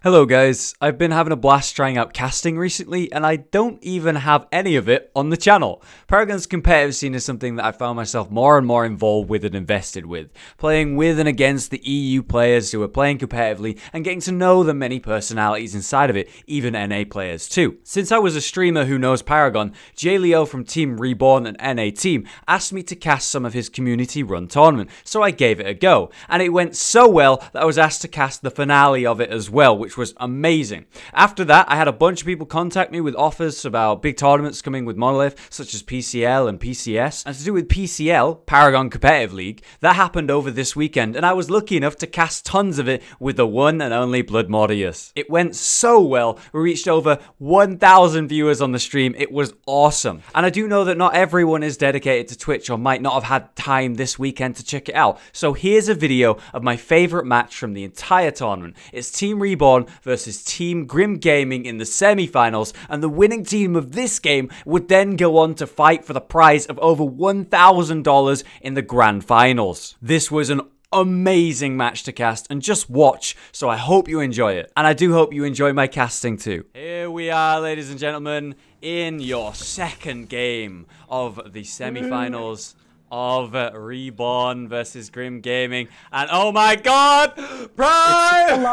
Hello guys, I've been having a blast trying out casting recently and I don't even have any of it on the channel. Paragon's competitive scene is something that I found myself more and more involved with and invested with, playing with and against the EU players who are playing competitively and getting to know the many personalities inside of it, even NA players too. Since I was a streamer who knows Paragon, J Leo from Team Reborn and NA Team asked me to cast some of his community run tournament, so I gave it a go, and it went so well that I was asked to cast the finale of it as well, which was amazing. After that, I had a bunch of people contact me with offers about big tournaments coming with Monolith, such as PCL and PCS. And to do with PCL, Paragon Competitive League, that happened over this weekend, and I was lucky enough to cast tons of it with the one and only Bloodmordius. It went so well, we reached over 1,000 viewers on the stream. It was awesome. And I do know that not everyone is dedicated to Twitch or might not have had time this weekend to check it out. So here's a video of my favorite match from the entire tournament. It's Team Reborn versus Team Grim Gaming in the semi-finals, and the winning team of this game would then go on to fight for the prize of over $1,000 in the grand finals. This was an amazing match to cast and just watch, so I hope you enjoy it. And I do hope you enjoy my casting too. Here we are, ladies and gentlemen, in your second game of the semi-finals of Reborn versus Grim Gaming. And oh my god, Prime!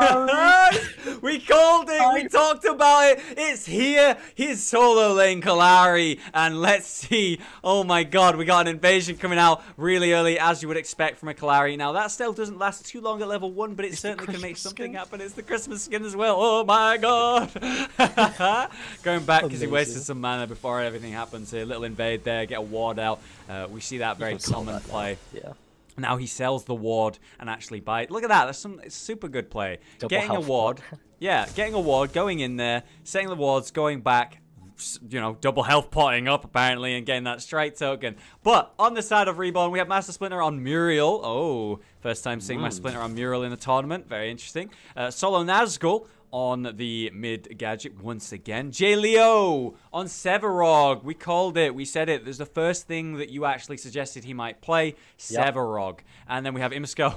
We called it, we talked about it, it's here, he's solo lane Kalari, and let's see, oh my god, we got an invasion coming out really early, as you would expect from a Kalari. Now that still doesn't last too long at level 1, but it certainly can make something happen. It's the Christmas skin as well, oh my god! Going back because he wasted some mana before everything happens here. Little invade there, get a ward out. We see that very common play. Yeah. Now he sells the ward and actually buys. Look at that. That's some super good play. Getting a ward. Yeah, getting a ward, going in there, setting the wards, going back, you know, double health potting up apparently and getting that strike token. But on the side of Reborn, we have Master Splinter on Muriel. Oh, first time seeing Master Splinter on Muriel in the tournament. Very interesting. Solo Nazgul on the mid gadget once again. J Leo on Severog. We called it. We said it. There's the first thing that you actually suggested he might play. Severog. And then we have Imsco.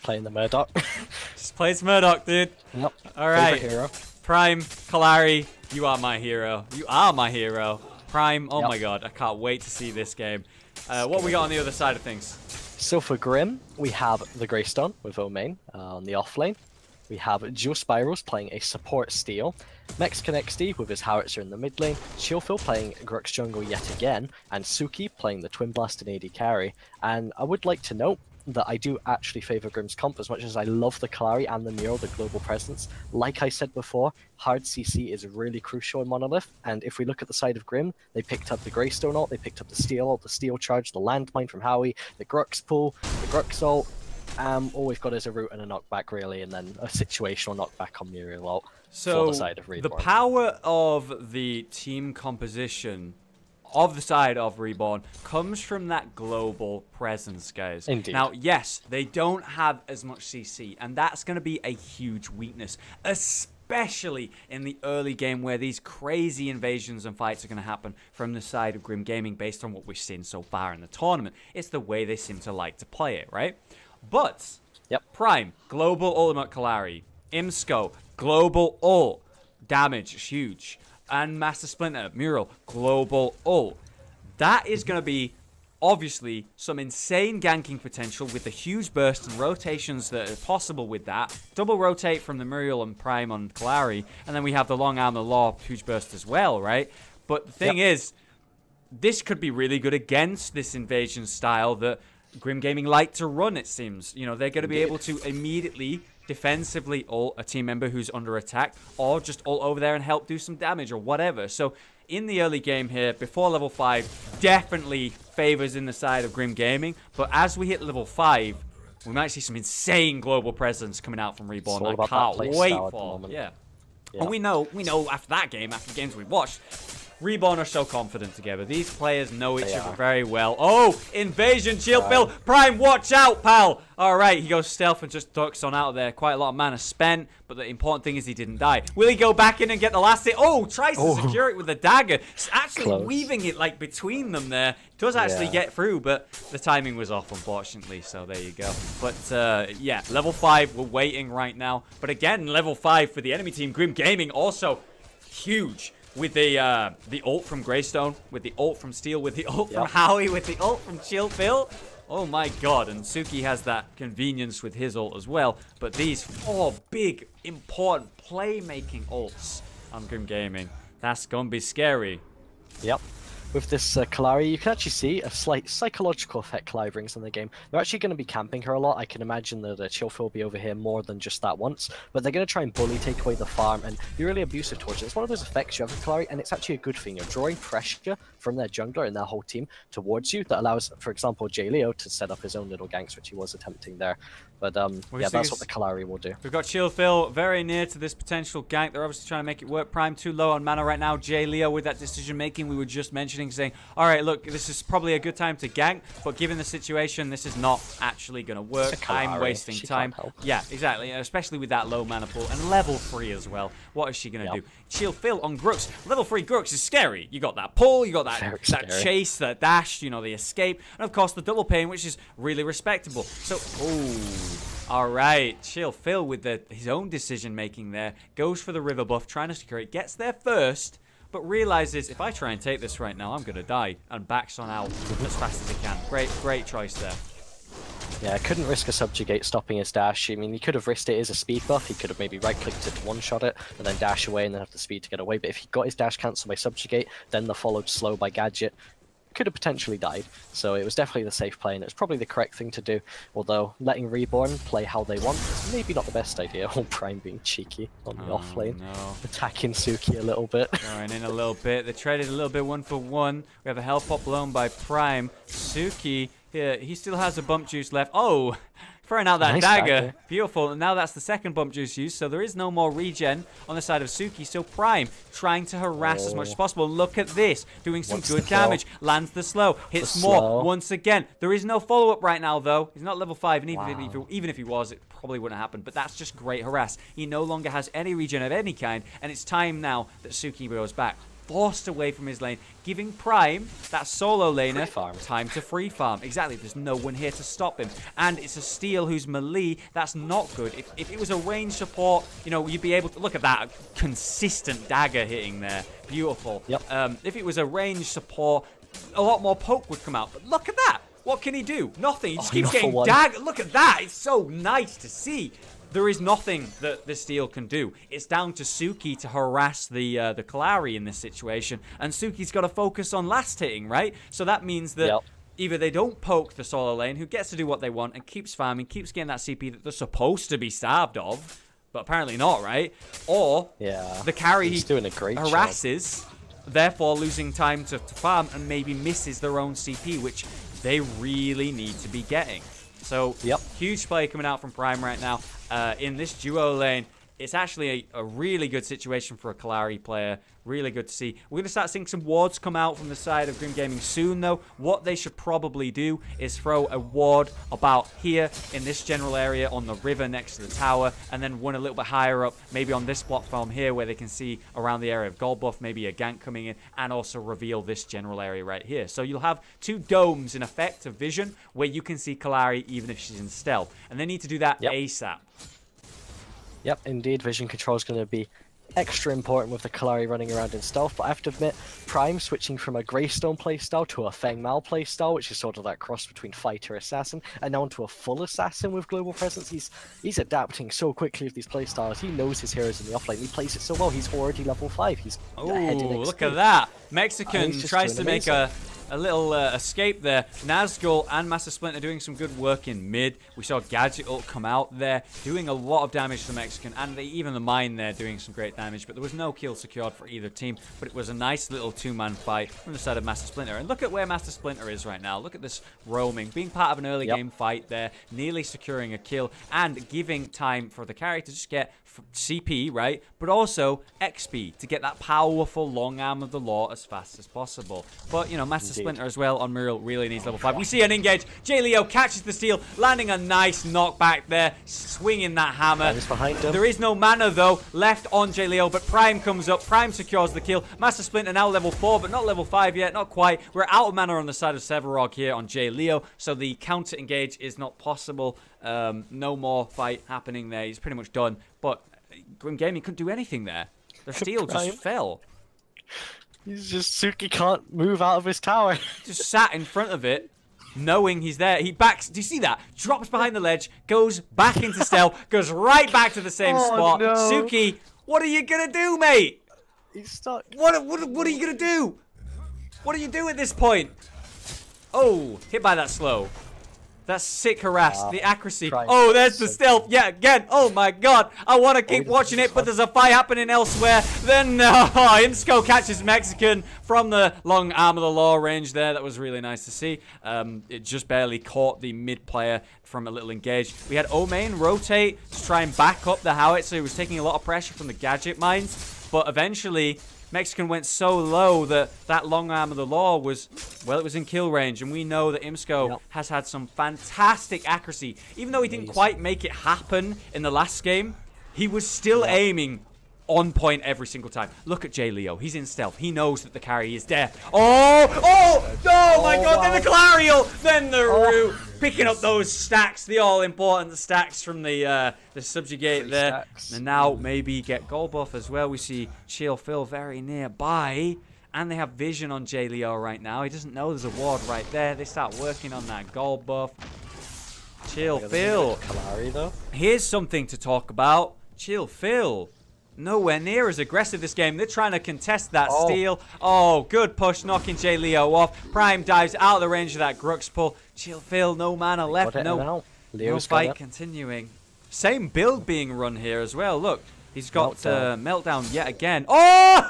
Playing the Murdoch. Just plays Murdoch, dude. Yep. Alright. Prime, Kalari, you are my hero. You are my hero. Prime, oh my god. I can't wait to see this game. What we got on the other side of things? So for Grim, we have the Greystone with Omain on the offlane. We have Geospyros playing a support steal, Mexican XD with his Howitzer in the mid lane, Chillphil playing Grux jungle yet again, and Suki playing the Twin Blast and AD carry. And I would like to note that I do actually favour Grim's comp as much as I love the Kalari and the Mural, the global presence. Like I said before, hard CC is really crucial in Monolith, and if we look at the side of Grim, they picked up the Greystone ult, they picked up the Steel ult, the Steel charge, the Landmine from Howie, the Grux pull, the Grux ult. All we've got is a root and a knockback really, and then a situational knockback on Muriel ult for the side of Reborn. The power of the team composition of the side of Reborn comes from that global presence, guys. Indeed. Now, yes, they don't have as much CC, and that's going to be a huge weakness, especially in the early game where these crazy invasions and fights are going to happen from the side of Grim Gaming based on what we've seen so far in the tournament. It's the way they seem to like to play it, right? But, Prime, global ultimate Kalari, Imsco, global ult, damage, huge, and Master Splinter, Mural, global ult. That is going to be, obviously, some insane ganking potential with the huge bursts and rotations that are possible with that. Double rotate from the Muriel and Prime on Kalari, and then we have the long arm, the law, huge burst as well, right? But the thing is, this could be really good against this invasion style that Grim Gaming like to run, it seems. You know, they're going to be able to immediately defensively ult a team member who's under attack, or just ult over there and help do some damage or whatever. So in the early game here, before level 5, definitely favors in the side of Grim Gaming. But as we hit level 5, we might see some insane global presence coming out from Reborn. I can't wait for. And we know after that game, after the games we've watched, Reborn are so confident together. These players know each other very well. Oh, invasion, chill, Phil. Prime, watch out, pal. All right, he goes stealth and just ducks on out of there. Quite a lot of mana spent, but the important thing is he didn't die. Will he go back in and get the last hit? Oh, tries to secure it with the dagger. It's actually weaving it like between them there. Does actually get through, but the timing was off, unfortunately, so there you go. But, yeah, level 5, we're waiting right now. But again, level 5 for the enemy team. Grim Gaming also huge. With the ult from Greystone, with the ult from Steel, with the ult from Howie, with the ult from Chill Phil. Oh my god, and Suki has that convenience with his ult as well. But these 4 big, important playmaking ults on Grim Gaming, that's gonna be scary. Yep. With this Kalari, you can actually see a slight psychological effect Kalari brings in the game. They're actually going to be camping her a lot. I can imagine that Chillfil will be over here more than just that once. But they're going to try and bully, take away the farm, and be really abusive towards it. It's one of those effects you have with Kalari, and it's actually a good thing. You're drawing pressure from their jungler and their whole team towards you. That allows, for example, J. Leo to set up his own little ganks, which he was attempting there. But yeah, that's what the Kalari will do. We've got Chillfil very near to this potential gank. They're obviously trying to make it work. Prime too low on mana right now. J. Leo with that decision making we were just mentioning, saying, all right, look, this is probably a good time to gank, but given the situation, this is not actually going to work. I'm wasting time. Yeah, exactly, especially with that low mana pool and level 3 as well. What is she going to do? Chillfil on Grux. Level 3 Grux is scary. You got that pull, you got that chase, that dash, you know, the escape, and of course the double pain, which is really respectable. So, all right, Chillfil with his own decision making there, goes for the river buff, trying to secure it, gets there first, but realizes if I try and take this right now, I'm gonna die, and backs on out as fast as he can. Great choice there. Yeah, couldn't risk a subjugate stopping his dash. I mean, he could have risked it as a speed buff. He could have maybe right-clicked it to one-shot it, and then dash away, and then have the speed to get away. But if he got his dash cancelled by subjugate, then the followed slow by gadget, could have potentially died. So it was definitely the safe play, and it was probably the correct thing to do. Although letting Reborn play how they want is maybe not the best idea. Or Prime being cheeky on the off lane, attacking Suki a little bit. Going in a little bit. They traded a little bit 1-for-1. We have a health pop blown by Prime. Suki here, he still has a bump juice left. Oh, throwing out that dagger. Beautiful. And now that's the second bump juice used, so there is no more regen on the side of Suki. So Prime trying to harass as much as possible. Look at this. Doing some good damage. Lands the slow. Hits more once again. There is no follow-up right now, though. He's not level 5, and even if he was, it probably wouldn't happen. But that's just great harass. He no longer has any regen of any kind, and it's time now that Suki goes back. Forced away from his lane, giving Prime, that solo laner, time to free farm. Exactly, there's no one here to stop him. And it's a Steel who's melee. That's not good. If it was a range support, you know, you'd be able to... Look at that consistent dagger hitting there. Beautiful. Yep. If it was a range support, a lot more poke would come out. But look at that. What can he do? Nothing. He just keeps getting dagger. Look at that. It's so nice to see. There is nothing that the Steel can do. It's down to Suki to harass the Kalari in this situation, and Suki's got to focus on last hitting, right? So that means that either they don't poke the solo lane, who gets to do what they want and keeps farming, keeps getting that CP that they're supposed to be starved of, but apparently not, right? Or the carry he's doing a great harasses, therefore losing time to farm and maybe misses their own CP, which they really need to be getting. So, huge play coming out from Prime right now. In this duo lane, it's actually a really good situation for a Kalari player. Really good to see. We're going to start seeing some wards come out from the side of Grim Gaming soon, though. What they should probably do is throw a ward about here in this general area on the river next to the tower, and then one a little bit higher up, maybe on this platform here where they can see around the area of gold buff, maybe a gank coming in, and also reveal this general area right here. So you'll have 2 domes in effect of vision where you can see Kalari even if she's in stealth. And they need to do that ASAP. Yep, indeed, vision control is going to be extra important with the Kalari running around in stealth, but I have to admit, Prime switching from a Greystone playstyle to a Feng Mao playstyle, which is sort of that cross between fighter assassin, and now onto a full assassin with global presence. He's adapting so quickly with these playstyles. He knows his heroes in the offlane. He plays it so well. He's already level 5. He's ahead in XP. Look at that. Mexican tries to make a little escape there. Nazgul and Master Splinter doing some good work in mid. We saw Gadget ult come out there, doing a lot of damage to the Mexican, and even the Mine there doing some great damage, but there was no kill secured for either team, but it was a nice little 2-man fight from the side of Master Splinter. And look at where Master Splinter is right now. Look at this roaming, being part of an early game fight there, nearly securing a kill, and giving time for the carry to just get CP, right? But also XP to get that powerful long arm of the law as fast as possible. But, you know, Master Splinter as well on Muriel really needs level 5. We see an engage. J-Leo catches the steal, landing a nice knockback there, swinging that hammer. Behind him. There is no mana, though, left on J-Leo, but Prime comes up. Prime secures the kill. Master Splinter now level 4, but not level 5 yet. Not quite. We're out of mana on the side of Sevarog here on J-Leo, so the counter engage is not possible. No more fight happening there. He's pretty much done. But Grim Gaming couldn't do anything there. Their steal just fell. He's just, Suki can't move out of his tower. Just sat in front of it, knowing he's there. He backs. Do you see that? Drops behind the ledge, goes back into stealth, goes right back to the same spot. No. Suki, what are you gonna do, mate? He's stuck. What are you gonna do? What do you do at this point? Oh, hit by that slow. That's sick harass. The accuracy. Oh, there's the stealth. Yeah, again. Oh my god. I want to keep watching it, but there's a fight happening elsewhere. Then, Imsco catches Mexican from the long arm of the law range there. That was really nice to see. It just barely caught the mid player from a little engage. We had Omain rotate to try and back up the howitzer. He was taking a lot of pressure from the gadget mines, but eventually Mexican went so low that that long arm of the law was, well, it was in kill range. And we know that Imsco has had some fantastic accuracy. Even though he didn't quite make it happen in the last game, he was still aiming on point every single time. Look at J-Leo. He's in stealth. He knows that the carry is there. Oh my god. Then the Clariel. Then the Root. Picking up those stacks, the all-important stacks from the Subjugate there. And now maybe get gold buff as well. We see Chill Phil very nearby. And they have vision on J-Leo right now. He doesn't know there's a ward right there. They start working on that gold buff. Chill Phil. Here's something to talk about. Chill Phil. Nowhere near as aggressive this game. They're trying to contest that steal. Oh, good push, knocking J-Leo off. Prime dives out of the range of that Grux pull. Chill Phil, no mana left. No fight continuing. Same build being run here as well. Look, he's got meltdown yet again. Oh,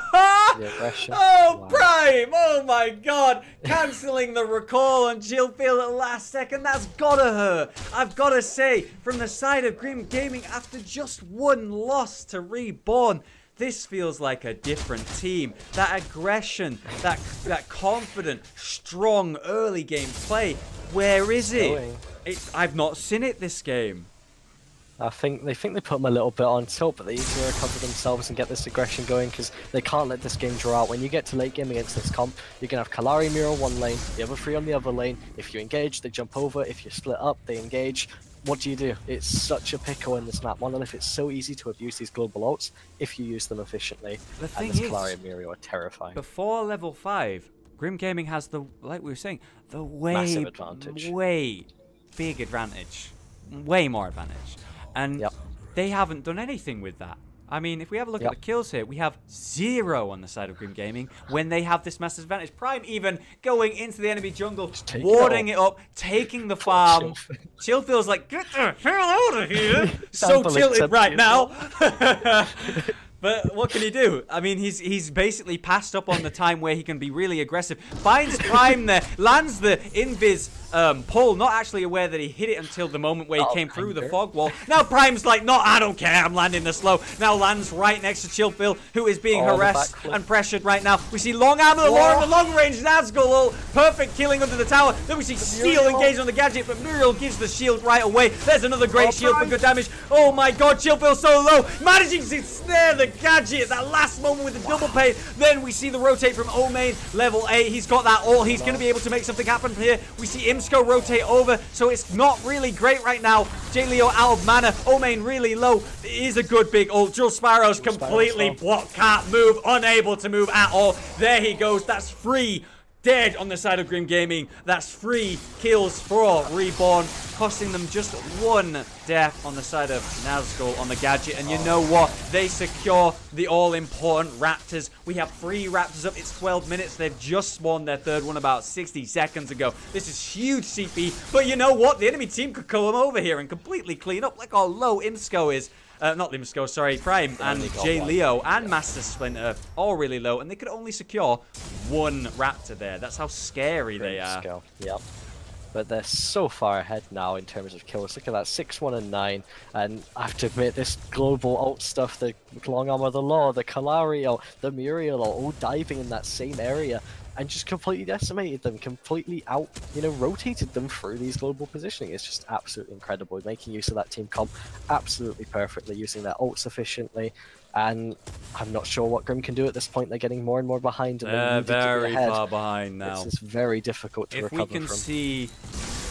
Prime! Oh my god! Cancelling the recall on Chill Phil at the last second. That's gotta hurt. I've gotta say, from the side of Grim Gaming, after just one loss to Reborn, this feels like a different team. That aggression, that confident, strong early game play. Where is it? I've not seen it this game. I think they put them a little bit on top, but they need to recover themselves and get this aggression going because they can't let this game draw out. When you get to late game against this comp, you're going to have Kalari Miro one lane, the other three on the other lane. If you engage, they jump over. If you split up, they engage. What do? It's such a pickle in this map. Monolith, it's so easy to abuse these global ults if you use them efficiently. The thing and this is, Kalari and Miro are terrifying. Before level 5, Grim Gaming has the, like we were saying, the massive advantage. Way big advantage. Way more advantage. And they haven't done anything with that. I mean, if we have a look at the kills here, we have 0 on the side of Grim Gaming when they have this massive advantage. Prime even going into the enemy jungle, warding it up, taking the farm. Chill feels like, get the hell out of here. So tilted right now. But what can he do? I mean, he's basically passed up on the time where he can be really aggressive. Finds Prime there, lands the invis pull, not actually aware that he hit it until the moment where he came through the fog wall. Now Prime's like, no, I don't care, I'm landing the slow. Now lands right next to Chill Phil, who is being harassed and pressured right now. We see long arm of the law in the long range, Nazgul, perfect killing under the tower. Then we see Steel engaged on the gadget, but Muriel gives the shield right away. There's another great shield for good damage. Oh my god, Chill Phil so low, managing to snare the gadget at that last moment with the double pay. Then we see the rotate from Omain, level 8. He's got that ult. He's going to be able to make something happen from here. We see Imsco rotate over, so it's not really great right now. J-Leo out of mana. Omain really low. It is a good big ult. Drill Sparrow's completely blocked. Can't move. Unable to move at all. There he goes. That's free. Dead on the side of Grim Gaming. That's 3 kills for Reborn, costing them just 1 death on the side of Nazgul on the gadget. And you know what? They secure the all-important Raptors. We have 3 Raptors up. It's 12 minutes. They've just spawned their 3rd one about 60 seconds ago. This is huge CP. But you know what? The enemy team could come over here and completely clean up. Look how low Imsco is. Not Imsco, sorry, Prime and J-Leo and Master Splinter all really low, and they could only secure 1 Raptor there. That's how scary they are. Yep. but they're so far ahead now in terms of kills. Look at that, 6-1 and 9, and I have to admit, this global ult stuff, the Long Arm of the Law, the Kalari ult, the Muriel ult, all diving in that same area, and just completely decimated them, completely rotated them through these global positioning. It's just absolutely incredible, making use of that team comp absolutely perfectly, using their ults efficiently. And I'm not sure what Grim can do at this point. They're getting more and more behind. And they're very far behind now. This is very difficult to recover from. If we can see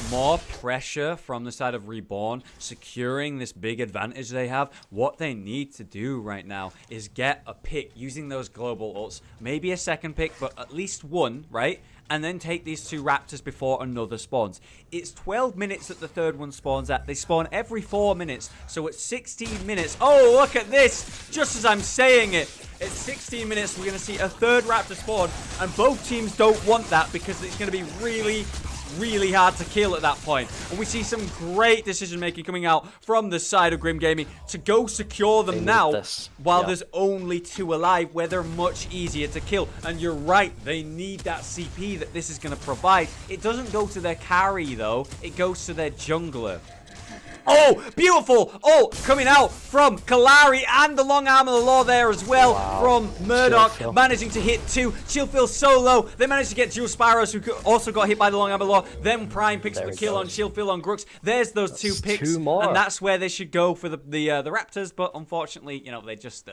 more pressure from the side of Reborn, securing this big advantage they have, what they need to do right now is get a pick using those global ults. Maybe a second pick, but at least one, right? And then take these 2 raptors before another spawns. It's 12 minutes that the third one spawns at. They spawn every 4 minutes, so at 16 minutes... Oh, look at this! Just as I'm saying it, at 16 minutes, we're going to see a third raptor spawn, and both teams don't want that because it's going to be really hard to kill at that point. And we see some great decision making coming out from the side of Grim Gaming to go secure them now while there's only 2 alive, where they're much easier to kill. And you're right, they need that CP that this is going to provide. It doesn't go to their carry though, it goes to their jungler. Oh, beautiful! Oh, coming out from Kalari and the Long Arm of the Law there as well from Murdoch, managing to hit 2. Chillfill solo. They managed to get Dual Sparrows, who also got hit by the Long Arm of the Law. Then Prime picks up the kill on Chillfill on Grux. There's those 2 picks, and that's where they should go for the Raptors. But unfortunately, they just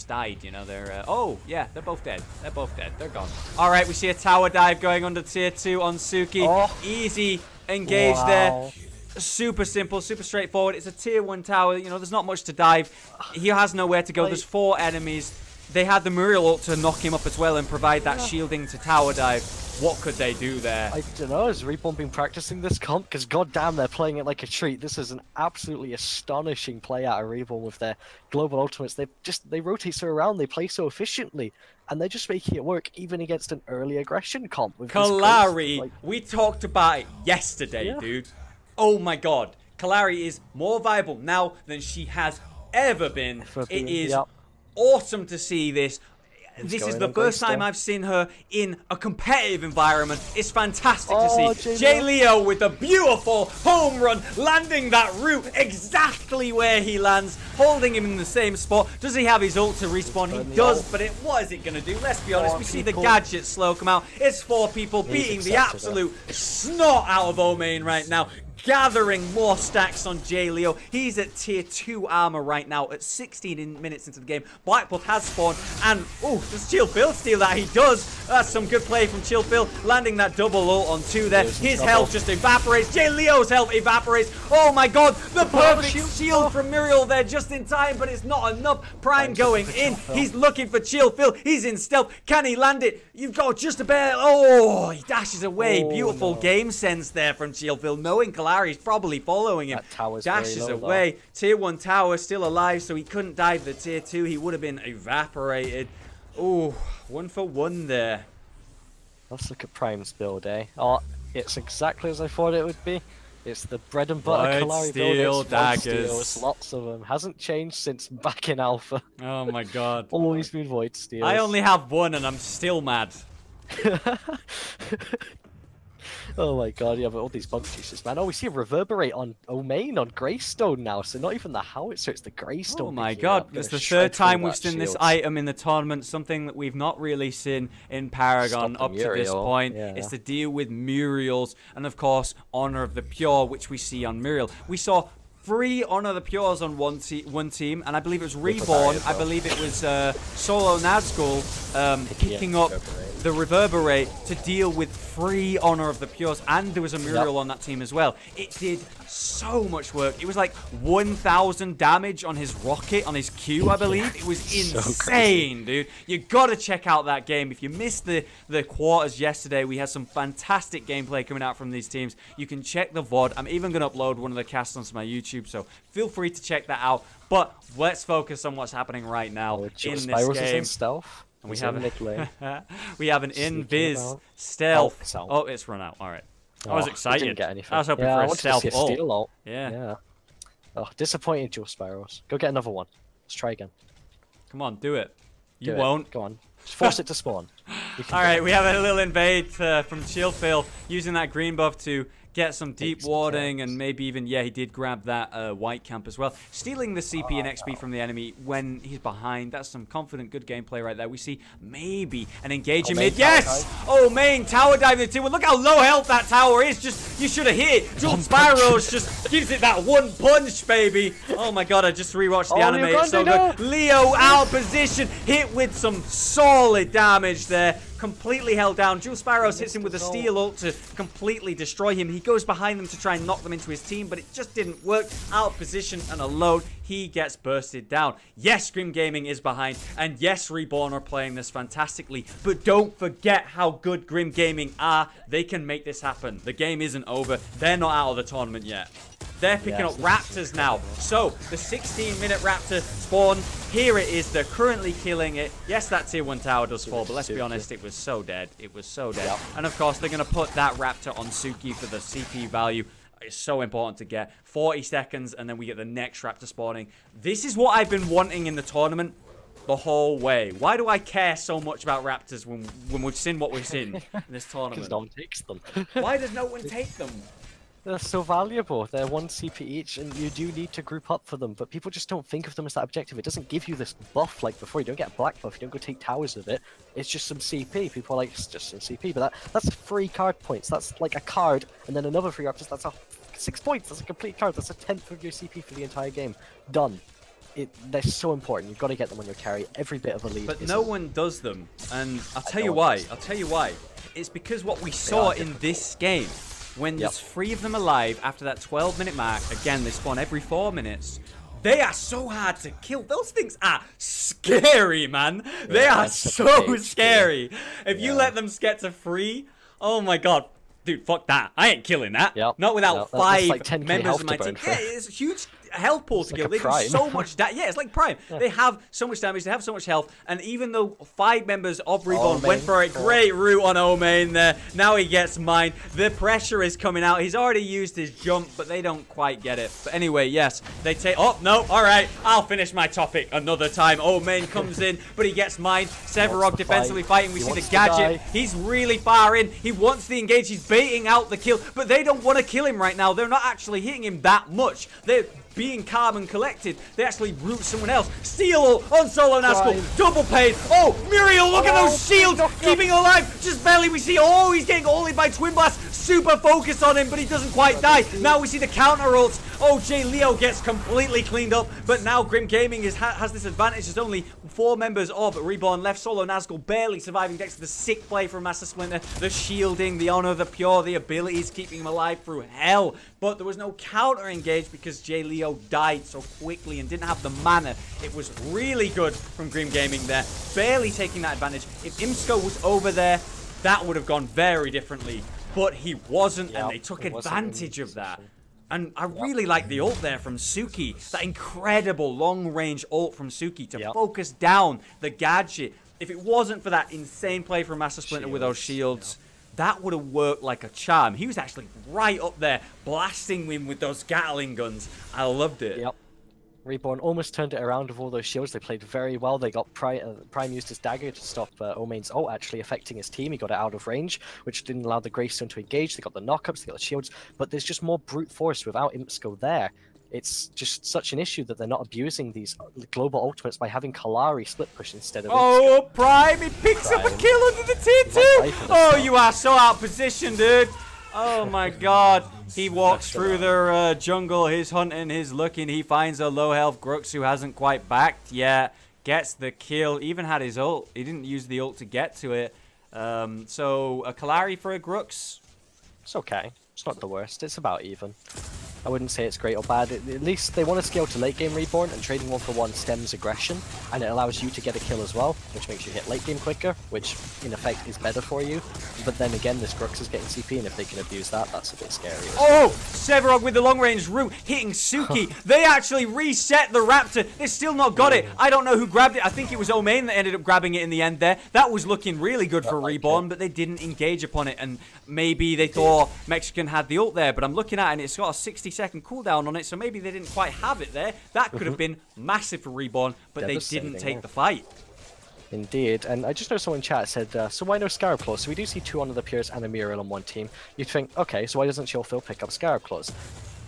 died, they're... oh, yeah, they're both dead. They're both dead. They're gone. All right, we see a tower dive going under tier 2 on Suki. Oh. Easy engage there. Super simple, super straightforward. It's a tier 1 tower. There's not much to dive. He has nowhere to go. There's 4 enemies. They had the Muriel ult to knock him up as well and provide that shielding to tower dive. What could they do there? I don't know. Has Reborn been practicing this comp? Because goddamn, they're playing it like a treat. This is an absolutely astonishing play out of Reborn with their global ultimates. They rotate so around. They play so efficiently, and they're just making it work even against an early aggression comp. With Kalari, we talked about it yesterday, dude. Oh my god, Kalari is more viable now than she has ever been. It is awesome to see this. This is the first time I've seen her in a competitive environment. It's fantastic to see. J Leo with a beautiful home run, landing that root exactly where he lands, holding him in the same spot. Does he have his ult to respawn? He does, but what is it going to do? Let's be honest. We see the gadget slow come out. It's 4 people beating the absolute snot out of Omain right now. Gathering more stacks on J Leo. He's at tier 2 armor right now at 16 minutes into the game. Blackbuff has spawned, and does Chillfill steal that? He does. That's some good play from Chillfill, landing that double ult on 2 there. His health just evaporates. J Leo's health evaporates. Oh my god, the perfect shield from Muriel there just in time, but it's not enough. Prime going in. He's looking for Chillfill. He's in stealth. Can he land it? You've got just a bare... Oh, he dashes away. Beautiful game sense there from Chillfill, knowing Kalari's probably following him. Dashes away. Tier 1 tower still alive, so he couldn't dive the tier 2. He would have been evaporated. Oh, 1 for 1 there. Let's look at Prime's build, eh? Oh, it's exactly as I thought it would be. It's the bread and butter Kalari build. It's daggers. Lots of them. Hasn't changed since back in Alpha. Oh my god. Always been void steals. I only have 1 and I'm still mad. Oh my god, yeah, but all these bug juices, man. Oh, we see a reverberate on Omain on Greystone now, so not even the howitzer, it's the Greystone. Oh my god, it's the 3rd time we've seen this item in the tournament, something that we've not really seen in Paragon up to this point. It's to deal with Muriels, and of course, Honor of the Pure, which we see on Muriel. We saw 3 Honor the Pures on one team, and I believe it was Reborn. I believe it was Solo Nazgul picking up the Reverberate to deal with 3 Honor of the Pures, and there was a Muriel on that team as well. It did so much work. It was like 1,000 damage on his rocket, on his Q, I believe. It was insane, dude. You gotta check out that game. If you missed the quarters yesterday, we had some fantastic gameplay coming out from these teams. You can check the VOD. I'm even gonna upload one of the casts onto my YouTube, so feel free to check that out. But let's focus on what's happening right now in this game. Stealth. And we have an invis stealth. Oh, it's run out. All right. I was excited. Didn't get anything. I was hoping for a stealth ult. Yeah. Oh, disappointing, Dual Spyros. Go get another one. Let's try again. Come on, do it. You won't. Go on. Just force it to spawn. All right, we have a little invade from Chillphil using that green buff to get some deep warding, and maybe even, yeah, he did grab that white camp as well. Stealing the CP and XP from the enemy when he's behind. That's some confident, good gameplay right there. We see maybe an engage in mid. Yes! Oh, main tower diving into it. Look how low health that tower is. Just, you should have hit it. Jump Spyros just gives it that one punch, baby. Oh my god, I just rewatched the anime. It's so good. Leo out of position. Hit with some solid damage there. Completely held down. Jules Spyros hits him with a steel ult to completely destroy him. He goes behind them to try and knock them into his team, but it just didn't work. Out of position and alone, he gets bursted down. Yes, Grim Gaming is behind, and yes, Reborn are playing this fantastically, but don't forget how good Grim Gaming are. They can make this happen. The game isn't over. They're not out of the tournament yet. They're picking up Raptors now. So, the 16-minute Raptor spawn, here it is. They're currently killing it. Yes, that tier 1 tower does fall, but let's be honest, it was so dead. It was so dead. And of course, they're going to put that Raptor on Suki for the CP value. It's so important to get. 40 seconds, and then we get the next Raptor spawning. This is what I've been wanting in the tournament the whole way. Why do I care so much about Raptors when we've seen what we've seen in this tournament? Because no one takes them. Why does no one take them? They're so valuable. They're 1 CP each, and you do need to group up for them, but people just don't think of them as that objective. It doesn't give you this buff like before. You don't get a black buff. You don't go take towers with it. It's just some CP. People are like, it's just some CP, but that's 3 card points. That's like a card, and then another 3 Raptors. That's 6 points. That's a complete card. That's a 10th of your CP for the entire game. Done. They're so important. You've got to get them on your carry. Every bit of a lead. But no one does them, and I'll tell you why. I'll tell you why. It's because what we saw in this game. When there's 3 of them alive after that 12-minute mark, again, they spawn every 4 minutes. They are so hard to kill. Those things are scary, man. Yeah, they are so scary. If you let them get to 3, oh my god. Dude, fuck that. I ain't killing that. Not without 5 like members of my team. Yeah, it's a huge health pool to kill. They do so much damage. Yeah, it's like Prime. They have so much damage. They have so much health. And even though 5 members of Reborn went for a great route on Omain there, now he gets mine. The pressure is coming out. He's already used his jump, but they don't quite get it. But anyway, yes, they take... Oh, no. All right. I'll finish my topic another time. Omain comes in, but he gets mine. Severog defensively fighting. We see the gadget. He's really far in. He wants the engage. He's baiting out the kill, but they don't want to kill him right now. They're not actually hitting him that much. They're being calm and collected. They actually root someone else. Steal on Solo Nazgul. Double paid. Oh, Muriel, look at those shields. Keeping alive. Just barely. We see, oh, he's getting ulted by Twin Blast. Super focused on him, but he doesn't quite die. Now we see the counter ults. Oh, Jay Leo gets completely cleaned up, but now Grim Gaming has this advantage. There's only 4 members of Reborn left. Solo Nazgul barely surviving thanks to the sick play from Master Splinter, the shielding, the honor, the pure, the abilities keeping him alive through hell. But there was no counter engage because Jay Leo died so quickly and didn't have the mana. It was really good from Grim Gaming there, barely taking that advantage. If Imsco was over there, that would have gone very differently. But he wasn't, and they took advantage of that. And I really like the ult there from Suki. That incredible long-range ult from Suki to focus down the gadget. If it wasn't for that insane play from Master Splinter with those shields, that would have worked like a charm. He was actually right up there, blasting him with those Gatling guns. I loved it. Reborn almost turned it around with all those shields. They played very well. They got Prime used his dagger to stop Omain's ult actually affecting his team. He got it out of range, which didn't allow the Greystone to engage. They got the knockups, they got the shields, but there's just more brute force without Imsco there. It's just such an issue that they're not abusing these global ultimates by having Kalari split push instead of Imsco. Prime! He picks up a kill under the tier 2! Oh, you are so out of position, dude! Oh my god. He walks through their jungle, he's hunting, he's looking, he finds a low health Grux who hasn't quite backed yet. Gets the kill, even had his ult. He didn't use the ult to get to it. So, a Kalari for a Grux? It's okay. It's not the worst. It's about even. I wouldn't say it's great or bad. At least they want to scale to late game Reborn, and trading 1-for-1 stems aggression, and it allows you to get a kill as well, which makes you hit late game quicker, which in effect is better for you. But then again, this Grux is getting CP, and if they can abuse that, that's a bit scary. Oh! Severog with the long range root hitting Suki. They actually reset the Raptor. They've still not got it. I don't know who grabbed it. I think it was Omain that ended up grabbing it in the end there. That was looking really good for Reborn, but they didn't engage upon it, and maybe they thought Mexican had the ult there, but I'm looking at it and it's got a 60-second cooldown on it, so maybe they didn't quite have it there. That could have been massive for Reborn, but they didn't take the fight. Indeed, and I just know someone in chat said, so why no Scarab Claws? So we do see 2 Honor the Pures and a Muriel on one team. You'd think, okay, so why doesn't Chillphil pick up Scarab Claws?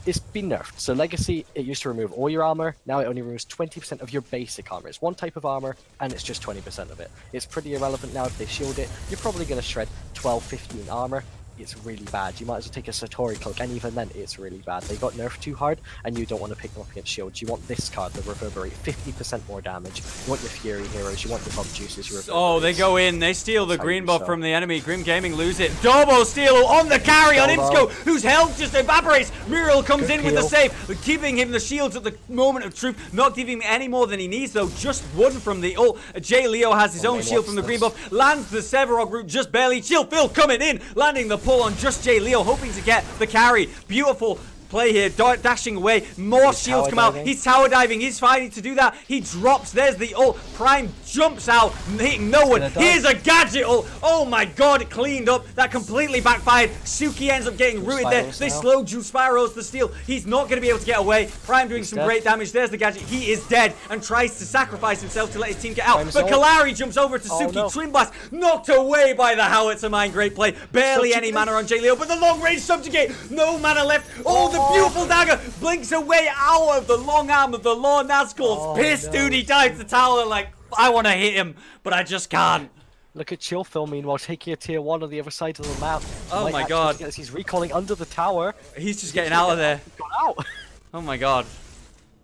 It's been nerfed. So Legacy, it used to remove all your armor, now it only removes 20% of your basic armor. It's one type of armor, and it's just 20% of it. It's pretty irrelevant now if they shield it. You're probably going to shred 12, 15 armor. It's really bad. You might as well take a Satori cloak, and even then, it's really bad. They got nerfed too hard, and you don't want to pick them up against shields. You want this card, the Reverberate, 50% more damage. You want your Fury heroes, you want your Bump Juices, your Oh, they go in, they steal the green buff from the enemy. Grim Gaming lose it. Double steal on the carry on Insco, whose health just evaporates. Muriel comes in with the save, giving him the shields at the moment of truth, not giving him any more than he needs, though. Just one from the ult. Jay Leo has his own shield from the green buff, lands the Sevarog route just barely. Chillphil coming in, landing the pull on just Jay Leo, hoping to get the carry. Beautiful play here, dashing away. More shields come out. He's tower diving. He's fighting to do that. He drops. There's the ult. Prime jumps out, hitting no one. Here's a gadget ult. Oh my god, it cleaned up. That completely backfired. Suki ends up getting rooted there. They slow Juice Spyros the steal. He's not going to be able to get away. Prime doing some great damage. There's the gadget. He is dead and tries to sacrifice himself to let his team get out. But Kalari jumps over to Suki. Twin Blast knocked away by the Howitzer Mine. Great play. Barely any mana on Jay Leo, but the long range subjugate. No mana left. Oh, the beautiful dagger blinks away out of the long arm of the Lord Nazgul's pissed, dude. He dives the tower like, I want to hit him, but I just can't. Look at Chillphil, meanwhile, taking a tier 1 on the other side of the map. Oh my god. He's recalling under the tower. He's just getting out of there. Got out. Oh my god.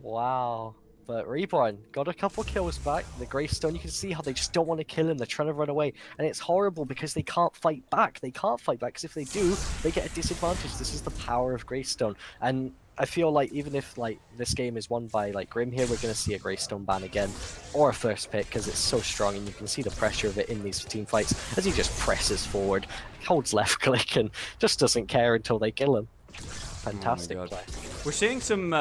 Wow. But Reborn got a couple kills back. The Greystone, you can see how they just don't want to kill him. They're trying to run away. And it's horrible because they can't fight back. They can't fight back because if they do, they get a disadvantage. This is the power of Greystone. And I feel like even if like this game is won by like Grim here, we're going to see a Greystone ban again. Or a first pick because it's so strong and you can see the pressure of it in these team fights as he just presses forward, holds left click and just doesn't care until they kill him. Fantastic play. We're seeing some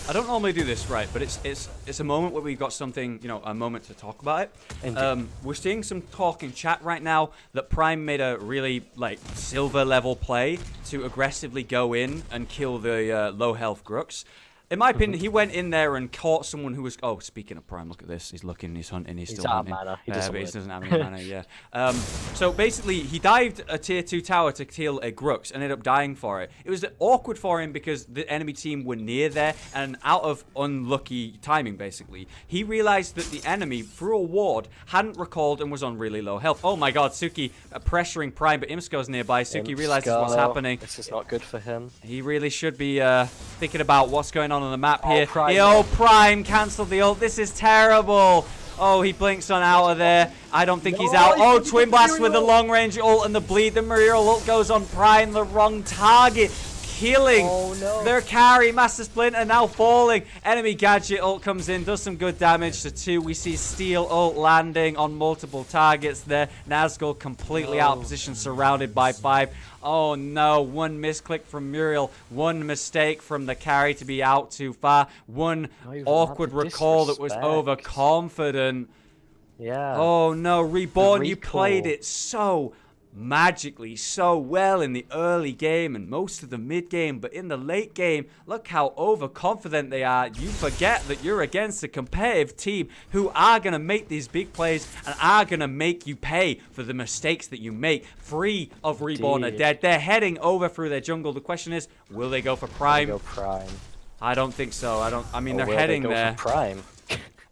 I don't normally do this, right, but it's a moment where we've got something, you know, a moment to talk about it. We're seeing some talk in chat right now that Prime made a really like silver level play to aggressively go in and kill the low health Grux. In my opinion, he went in there and caught someone who was... Oh, speaking of Prime, look at this. He's looking, he's hunting, he's still hunting. Mana. He doesn't have any mana, yeah. So basically, he dived a tier 2 tower to kill a Grux and ended up dying for it. It was awkward for him because the enemy team were near there and out of unlucky timing, basically. He realized that the enemy, through a ward, hadn't recalled and was on really low health. Oh my god, Suki pressuring Prime, but Imsko's nearby. Suki realizes what's happening. This is not good for him. He really should be thinking about what's going on the map here. Prime cancelled the ult. This is terrible. Oh, he blinks on out of there. I don't think he's out. Oh, Twin Blast with the long range ult and the bleed. The Muriel ult goes on Prime, the wrong target. Killing their carry. Master Splinter now falling. Enemy gadget ult comes in, does some good damage to 2. We see Steel ult landing on multiple targets there. Nazgul completely out of position, surrounded by 5. Oh no, one misclick from Muriel, one mistake from the carry to be out too far, one awkward recall that was overconfident. Yeah. Oh no, Reborn, you played it so magically so well in the early game and most of the mid game, but in the late game, look how overconfident they are. You forget that you're against a competitive team who are going to make these big plays and are going to make you pay for the mistakes that you make. 3 of Reborn are dead. They're heading over through their jungle. The question is, will they go for Prime? I don't think so. I mean, they're heading there. Prime.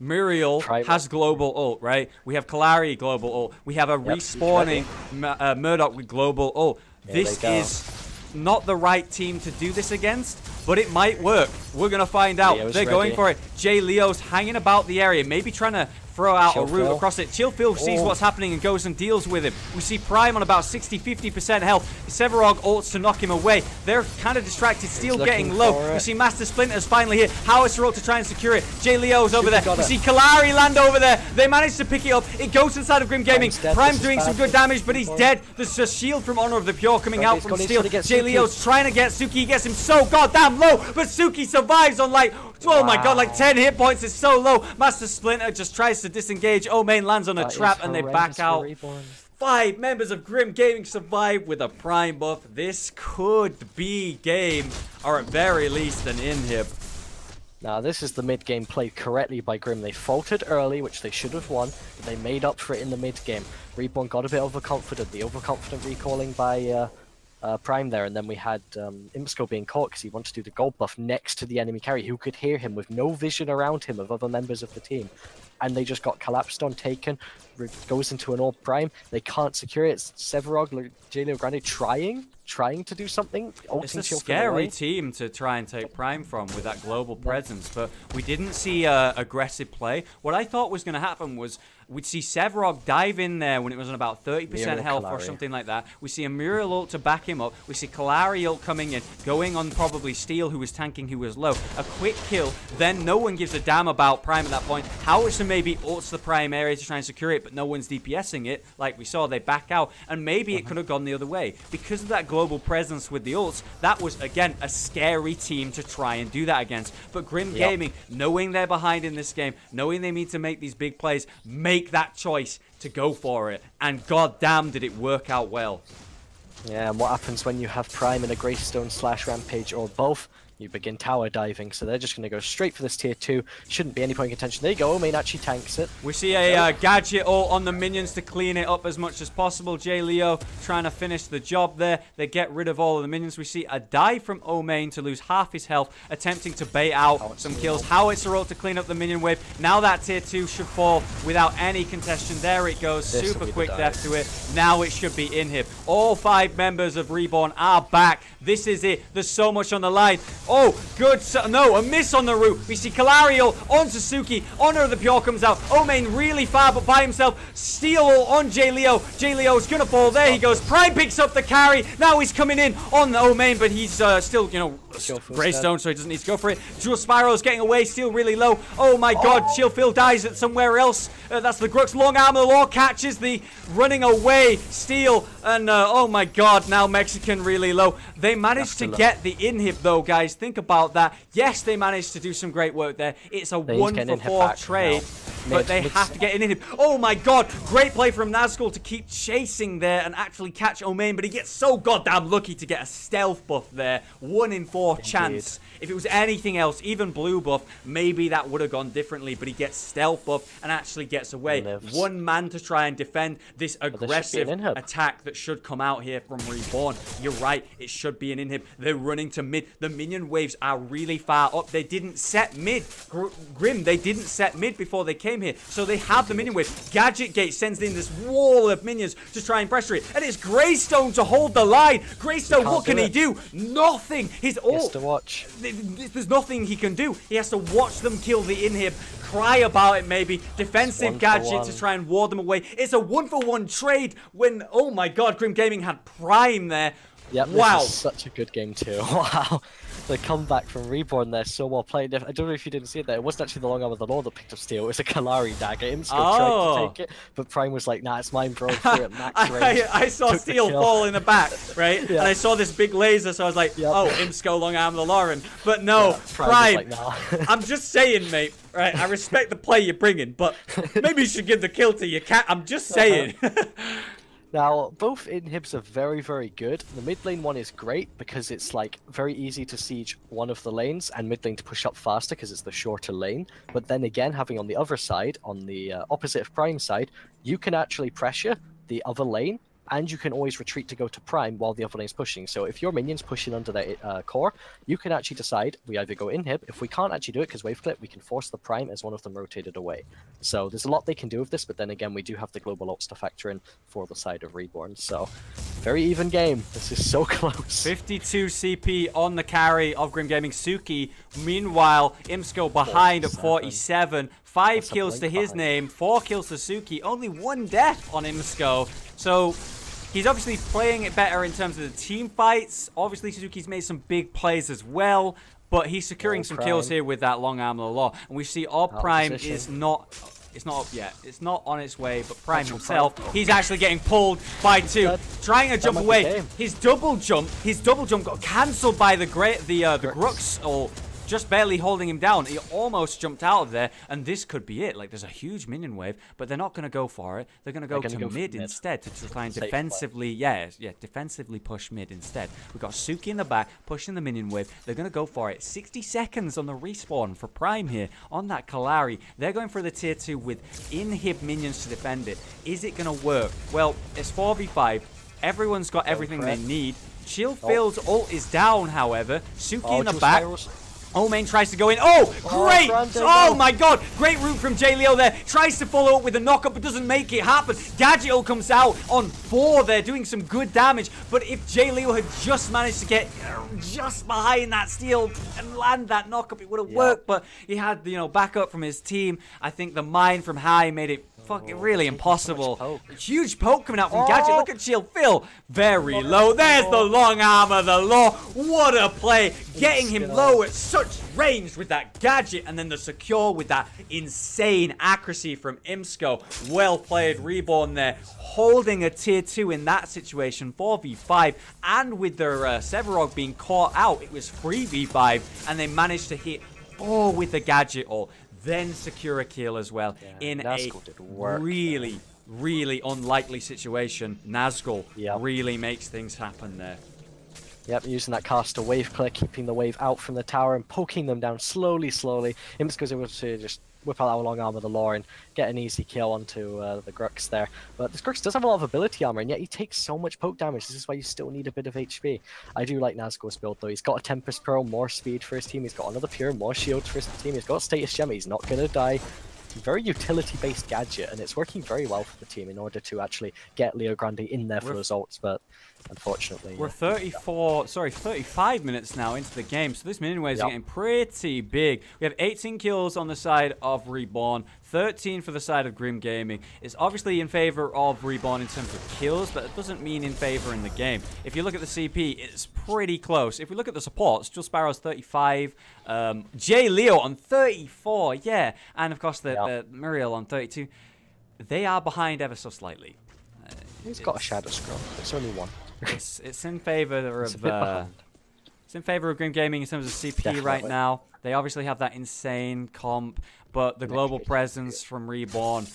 Muriel has global ult, right? We have Kalari global ult. We have a respawning Murdoch with global ult. This is not the right team to do this against, but it might work. We're going to find out. They're going for it. Jay Leo's hanging about the area, maybe trying to throw out a route across it. Chillphil sees what's happening and goes and deals with him. We see Prime on about 60-50% health. Sevarog ults to knock him away. They're kind of distracted, still getting low. We see Master Splinter's finally here. Howitzer ult to try and secure it. Jay Leo's over there. We see Kalari land over there. They manage to pick it up. It goes inside of Grim Gaming. Prime doing some good damage, but he's dead. There's a shield from Honor of the Pure coming out from Steel. Jay Leo's trying to get Suki. He gets him so goddamn low, but Suki survives on like, oh my god, like 10 hit points. It's so low. Master Splinter just tries to disengage. Main lands on a trap and they back out. 5 members of Grim Gaming survive with a Prime buff. This could be game, or at very least an inhib. Now this is the mid game played correctly by Grim. They faltered early, which they should have won, but they made up for it in the mid game. Reborn got a bit overconfident, the overconfident recalling by Prime there, and then we had Imsco being caught because he wanted to do the gold buff next to the enemy carry who could hear him with no vision around him of other members of the team. And they just got collapsed on, taken, goes into an orb Prime. They can't secure it. It's Severog, Jaleo Grande trying to do something. It's a scary team to try and take Prime from with that global presence, but we didn't see aggressive play. What I thought was going to happen was we'd see Severog dive in there when it was on about 30% health or something like that. We see a Muriel ult to back him up. We see Kalari ult coming in, going on probably Steel, who was tanking, who was low. A quick kill, then no one gives a damn about Prime at that point. Howitzer maybe ults the Prime area to try and secure it, but no one's DPSing it. Like we saw, they back out, and maybe it could have gone the other way. Because of that global presence with the ults, that was, again, a scary team to try and do that against. But Grim Gaming, knowing they're behind in this game, knowing they need to make these big plays, make that choice to go for it, and goddamn did it work out well. Yeah, and what happens when you have Prime and a Greystone / Rampage or both? You begin tower diving, so they're just going to go straight for this tier 2. Shouldn't be any point of contention. There you go, Omain actually tanks it. We see a gadget ult on the minions to clean it up as much as possible. J Leo trying to finish the job there. They get rid of all of the minions. We see a dive from Omain to lose half his health, attempting to bait out some kills. Howitzer ult to clean up the minion wave. Now that tier 2 should fall without any contestation. There it goes. Super quick death to it. Now it should be inhib. All 5 members of Reborn are back. This is it. There's so much on the line. Oh, good. No, a miss on the route. We see Kalario on Suzuki. Honor of the Pure comes out. Omain really far, but by himself. Steel on J Leo. J Leo's gonna fall. There he goes. Prime picks up the carry. Now he's coming in on the Omain, but he's still, you know, Greystone, so he doesn't need to go for it. Jewel Spyro's getting away. Still really low. Oh my god. Chillphil dies at somewhere else. That's the Grux. Long Arm of the Law catches the running away Steel. And oh my god. Now Mexican really low. They managed to get the inhib though, guys. Think about that. Yes, they managed to do some great work there. It's a 1-for-4 trade, but they have to get an inhib. Oh my god. Great play from Nazgul to keep chasing there and actually catch Omain, but he gets so goddamn lucky to get a stealth buff there. 1 in 4 chance. If it was anything else, even blue buff, maybe that would have gone differently, but he gets stealth buff and actually gets away. One man to try and defend this aggressive attack that should come out here from Reborn. You're right, it should be an inhib. They're running to mid. The minion waves are really far up. They didn't set mid. Grim, they didn't set mid before they came here, so they have the minion wave. Gadget Gate sends in this wall of minions to try and pressure it, and it's Greystone to hold the line. Greystone, what can he do? Nothing. His ult. There's nothing he can do. He has to watch them kill the inhib, cry about it maybe, defensive gadget to try and ward them away. It's a 1-for-1 trade when, oh my god, Grim Gaming had Prime there. Yep, wow. This is such a good game too. Wow. The comeback from Reborn there, so well played. I don't know if you didn't see it there. It wasn't actually the Long Arm of the Law that picked up Steel. It was a Kalari dagger. Imsco tried to take it, but Prime was like, nah, it's mine, bro. Threw it max range. I saw Steel fall in the back, right? And I saw this big laser, so I was like, oh, Imsco, Long Arm of the Law. But no, Prime. Like, nah. I'm just saying, mate. Right, I respect the play you're bringing, but maybe you should give the kill to your cat. I'm just saying. Now, both inhibs are very, very good. The mid lane one is great because it's like very easy to siege one of the lanes and mid lane to push up faster because it's the shorter lane. But then again, having on the other side, on the opposite of Prime side, you can actually pressure the other lane and you can always retreat to go to Prime while the other lane is pushing. So if your minion's pushing under their core, you can actually decide, we either go inhib. If we can't actually do it because wave clip, we can force the Prime as one of them rotated away. So there's a lot they can do with this, but then again, we do have the global ults to factor in for the side of Reborn. So very even game. This is so close. 52 CP on the carry of Grim Gaming. Suki, meanwhile, Imsco behind at 47. 5 kills to his name, 4 kills to Suki, only 1 death on Imsco. So he's obviously playing it better in terms of the team fights. Obviously, Suzuki's made some big plays as well, but he's securing some kills here with that Long Arm of the Law. And we see Prime is not... It's not up yet. It's not on its way, but Prime himself, he's actually getting pulled by 2. Trying to jump away. His double jump got cancelled by the Grux, or just barely holding him down. He almost jumped out of there, and this could be it. Like, there's a huge minion wave, but they're not going to go for it. They're going to go to mid instead to try and defensively, defensively push mid instead. We've got Suki in the back, pushing the minion wave. They're going to go for it. 60 seconds on the respawn for Prime here on that Kalari. They're going for the tier 2 with inhib minions to defend it. Is it going to work? Well, it's 4v5. Everyone's got everything they need. Chillfield's ult is down, however. Suki in the back. Omain tries to go in. Oh, great! Oh my god! Great route from J Leo there. Tries to follow up with a knockup, but doesn't make it happen. Gadget comes out on 4 there, doing some good damage. But if J Leo had just managed to get just behind that steal and land that knockup, it would have worked. But he had, you know, backup from his team. I think the mine from high made it fucking really impossible. Huge poke coming out from Gadget. Look at Chill Phil. Very low. There's the long arm of the law. What a play. Getting him low at such range with that Gadget, and then the secure with that insane accuracy from Imsco. Well played, Reborn there. Holding a tier 2 in that situation. 4v5. And with their Severog being caught out, it was 3v5. And they managed to hit 4 with the Gadget ult. Then secure a kill as well in a really, really unlikely situation. Nazgul really makes things happen there. Yep, using that caster wave click, keeping the wave out from the tower and poking them down slowly. Imsco's able to just whip out our long arm of the law and get an easy kill onto the Grux there. But this Grux does have a lot of ability armor, and yet he takes so much poke damage. This is why you still need a bit of HP. I do like Nazgul's build, though. He's got a Tempest Pearl, more speed for his team. He's got another Pure, more shield for his team. He's got a Status Gem. He's not going to die. Very utility-based gadget, and it's working very well for the team in order to actually get Leo Grande in there for results, but unfortunately... We're 35 minutes now into the game, so this minion wave is getting pretty big. We have 18 kills on the side of Reborn, 13 for the side of Grim Gaming. It's obviously in favor of Reborn in terms of kills, but it doesn't mean in favor in the game. If you look at the CP, it's pretty close. If we look at the supports, Jill Sparrow's 35, J Leo on 34, and of course the Muriel on 32. They are behind ever so slightly. He's got a shadow scroll. It's only one. it's in favor of it's in favor of Grim Gaming in terms of CP right now. They obviously have that insane comp, but the global presence from Reborn.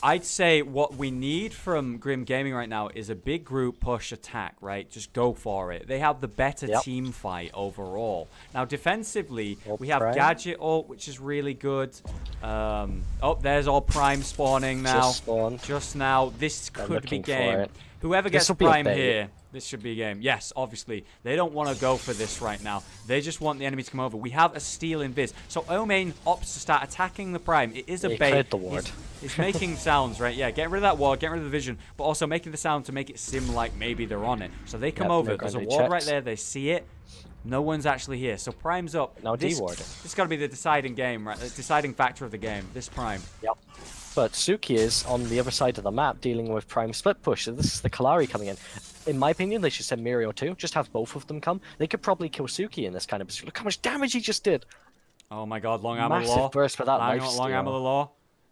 I'd say what we need from Grim Gaming right now is a big group push attack, right? Just go for it. They have the better team fight overall. Now, defensively, we have Gadget ult, which is really good. Oh, there's all Prime spawning now. Just now. This could be game. Whoever gets Prime here, this should be a game. Yes, obviously. They don't want to go for this right now. They just want the enemy to come over. We have a steal invis. So Omain opts to start attacking the Prime. It is a bait. He's making sounds, right? Yeah, get rid of that ward, get rid of the vision, but also making the sound to make it seem like maybe they're on it. So they come over. There's a ward right there. They see it. No one's actually here. So Prime's up. Now this has got to be the deciding game, right? The deciding factor of the game. This Prime. Yep. But Suki is on the other side of the map dealing with Prime split push. So this is the Kalari coming in. In my opinion, they should send Mirio too. Just have both of them come. They could probably kill Suki in this kind of position. Look how much damage he just did. Oh my god, long arm of the law. Massive burst for that life steal. Long arm of the law.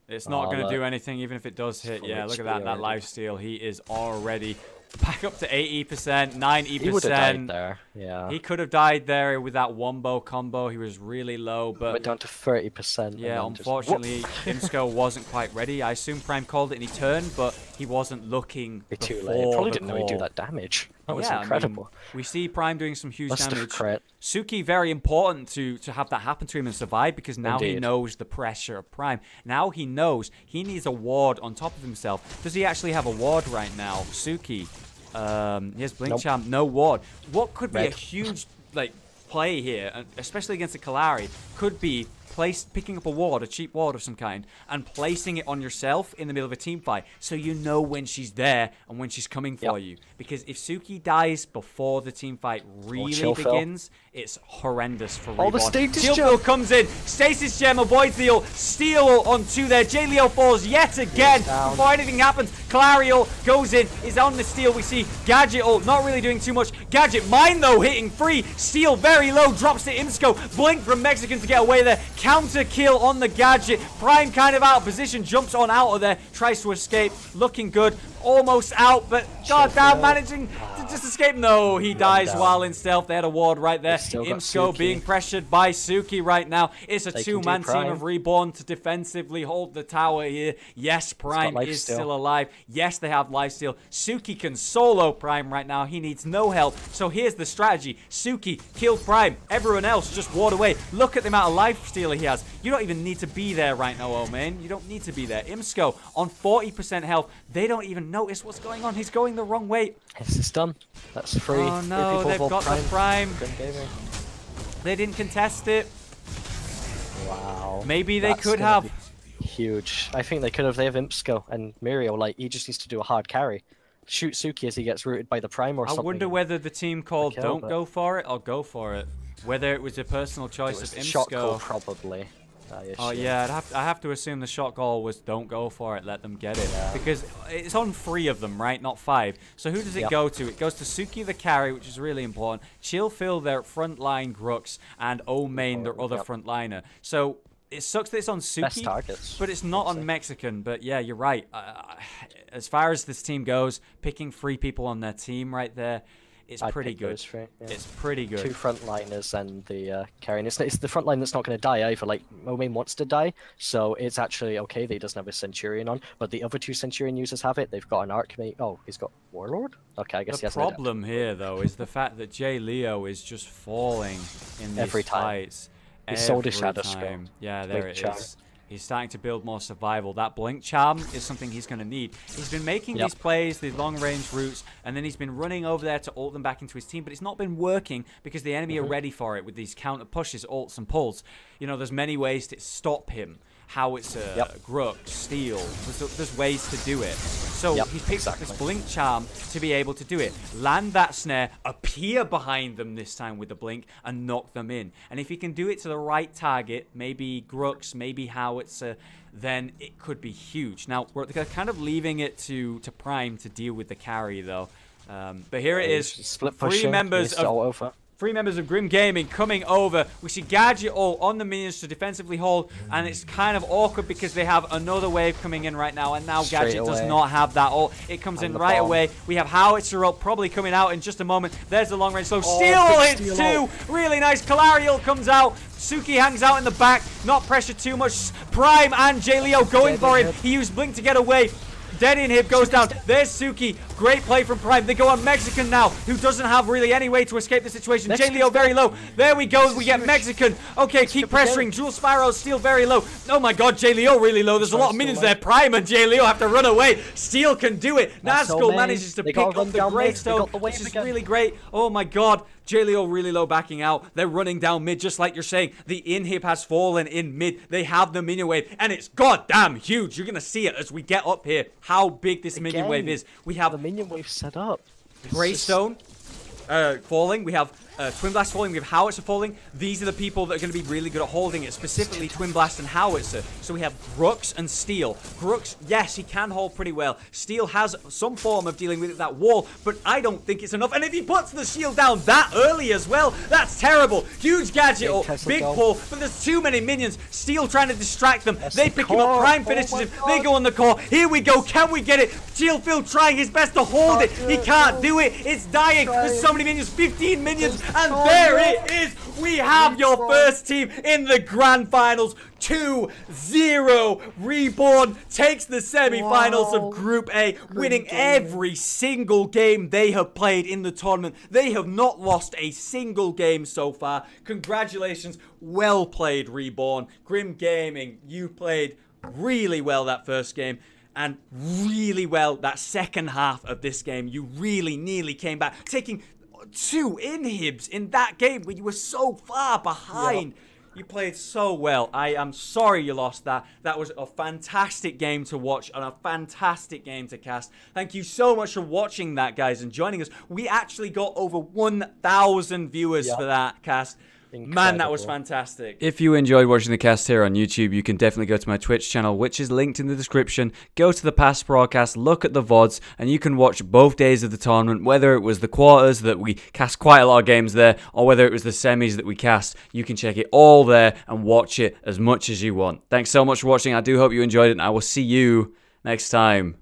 It's not going to do anything even if it does hit. Yeah, look at that life steal. He is already back up to 80%, 90%. He would have died there. Yeah. He could have died there with that wombo combo. He was really low, but went down to 30%. Yeah, unfortunately, Imsco wasn't quite ready. I assume Prime called it and he turned, but he wasn't looking too late. Probably didn't know he'd do that damage. That was incredible. I mean, we see Prime doing some huge damage. Suki, very important to have that happen to him and survive, because now he knows the pressure of Prime. Now he knows he needs a ward on top of himself. Does he actually have a ward right now? Suki. He has Blink Charm, no ward. What could be a huge play here, especially against a Kalari, could be picking up a ward, a cheap ward of some kind, and placing it on yourself in the middle of a team fight, so you know when she's there and when she's coming for you. Because if Suki dies before the team fight really begins, it's horrendous for Reborn. Oh, the Stasis Gem comes in. Stasis Gem avoids the ult. Steal onto there. J Leo falls yet again before anything happens. Clario goes in, is on the steal. We see Gadget ult not really doing too much. Gadget mine though hitting free. Steal very low, drops to Imsco. Blink from Mexican to get away there. Counter kill on the gadget. Prime kind of out of position, jumps on out of there, tries to escape, looking good, almost out, but goddamn, managing to just escape. No, he dies while in stealth. They had a ward right there. Imsco being pressured by Suki right now. It's a two-man team of Reborn to defensively hold the tower here. Yes, Prime is still alive. Yes, they have lifesteal. Suki can solo Prime right now. He needs no help. So here's the strategy. Suki killed Prime. Everyone else just ward away. Look at the amount of lifesteal he has. You don't even need to be there right now, oh man. You don't need to be there. Imsco on 40% health. They don't even notice what's going on. He's going the wrong way. This is done. That's free. Oh no, they've got the Prime. They didn't contest it. Wow. Maybe they could have. Huge. I think they could have. They have Imsco and Mirio. Like, he just needs to do a hard carry. Shoot Suki as he gets rooted by the Prime or something. I wonder whether the team called don't go for it or go for it. Whether it was a personal choice of Imsco. Shot call, probably. Oh yeah, I have to assume the shot call was don't go for it, let them get it. Yeah. Because it's on 3 of them, right? Not 5. So who does it go to? It goes to Suki the carry, which is really important. Chillphil, their frontline Grux, and Omain, their other frontliner. So it sucks that it's on Suki, but it's not on Mexican. But yeah, you're right. As far as this team goes, picking 3 people on their team right there, it's pretty good. It's pretty good. 2 frontliners and the carry. And it's the front line that's not going to die either. Like, Omain wants to die, so it's actually okay that he doesn't have a Centurion on. But the other 2 Centurion users have it. They've got an Archmage. Oh, he's got Warlord? Okay, I guess he has the problem here, though, is the fact that J. Leo is just falling in these fights. He sold his Shadow Scroll. Yeah, there it is. He's starting to build more survival. That Blink Charm is something he's going to need. He's been making these plays, these long-range routes, and then he's been running over there to ult them back into his team, but it's not been working because the enemy are ready for it with these counter pushes, ults, and pulls. You know, there's many ways to stop him. Howitzer, Grux, Steel. There's ways to do it. So he picks up this Blink Charm to be able to do it. Land that snare, appear behind them this time with the Blink, and knock them in. And if he can do it to the right target, maybe Grux, maybe Howitzer, then it could be huge. Now, we're kind of leaving it to Prime to deal with the carry, though. But here it is. Split 3 members of Grim Gaming coming over. We see Gadget all on the minions to defensively hold, and it's kind of awkward because they have another wave coming in right now, and now Gadget does not have that ult. It comes in right away. We have Howitzer ult probably coming out in just a moment. There's the long range slow. Steel hits 2. Really nice. Kalari comes out. Suki hangs out in the back. Not pressured too much. Prime and J. Leo going for him. He used Blink to get away. Dead inhib goes down. There's Suki. Great play from Prime. They go on Mexican now, who doesn't have really any way to escape the situation. J. Leo very low. There we go. We get Mexican. Okay, keep pressuring. Jewel Spyro still very low. Oh my god, J. Leo really low. There's a lot of minions there. Prime and J. Leo have to run away. Steel can do it. Nazgul manages to pick up the Greystone, which is really great. Oh my god. J. Leo really low backing out. They're running down mid, just like you're saying. The inhib has fallen in mid. They have the minion wave, and it's goddamn huge. You're going to see it as we get up here, how big this minion wave is. We have the minion wave set up. Greystone falling. We have Twin Blast falling. We have Howitzer falling. These are the people that are going to be really good at holding it, specifically Twin Blast and Howitzer. So we have Grux and Steel. Grux, yes, he can hold pretty well. Steel has some form of dealing with that wall, but I don't think it's enough. And if he puts the shield down that early as well, that's terrible. Huge gadget or big pull, but there's too many minions. Steel trying to distract them. They pick him up. Prime finishes him. They go on the core. Here we go. Can we get it? Chillphil trying his best to hold it. He can't do it. It's dying. There's so many minions. 15 minions. And there it is. We have your first team in the grand finals. 2-0. Reborn takes the semi-finals of Group A, winning every single game they have played in the tournament. They have not lost a single game so far. Congratulations. Well played, Reborn. Grim Gaming, you played really well that first game. And really well that second half of this game. You really nearly came back, taking 2 inhibs in that game when you were so far behind. You played so well. I am sorry you lost that. That was a fantastic game to watch and a fantastic game to cast. Thank you so much for watching that, guys, and joining us. We actually got over 1,000 viewers for that cast. Man, that was fantastic. If you enjoyed watching the cast here on YouTube, you can definitely go to my Twitch channel, which is linked in the description. Go to the past broadcast, look at the VODs, and you can watch both days of the tournament, whether it was the quarters that we cast quite a lot of games there, or whether it was the semis that we cast. You can check it all there and watch it as much as you want. Thanks so much for watching. I do hope you enjoyed it, and I will see you next time.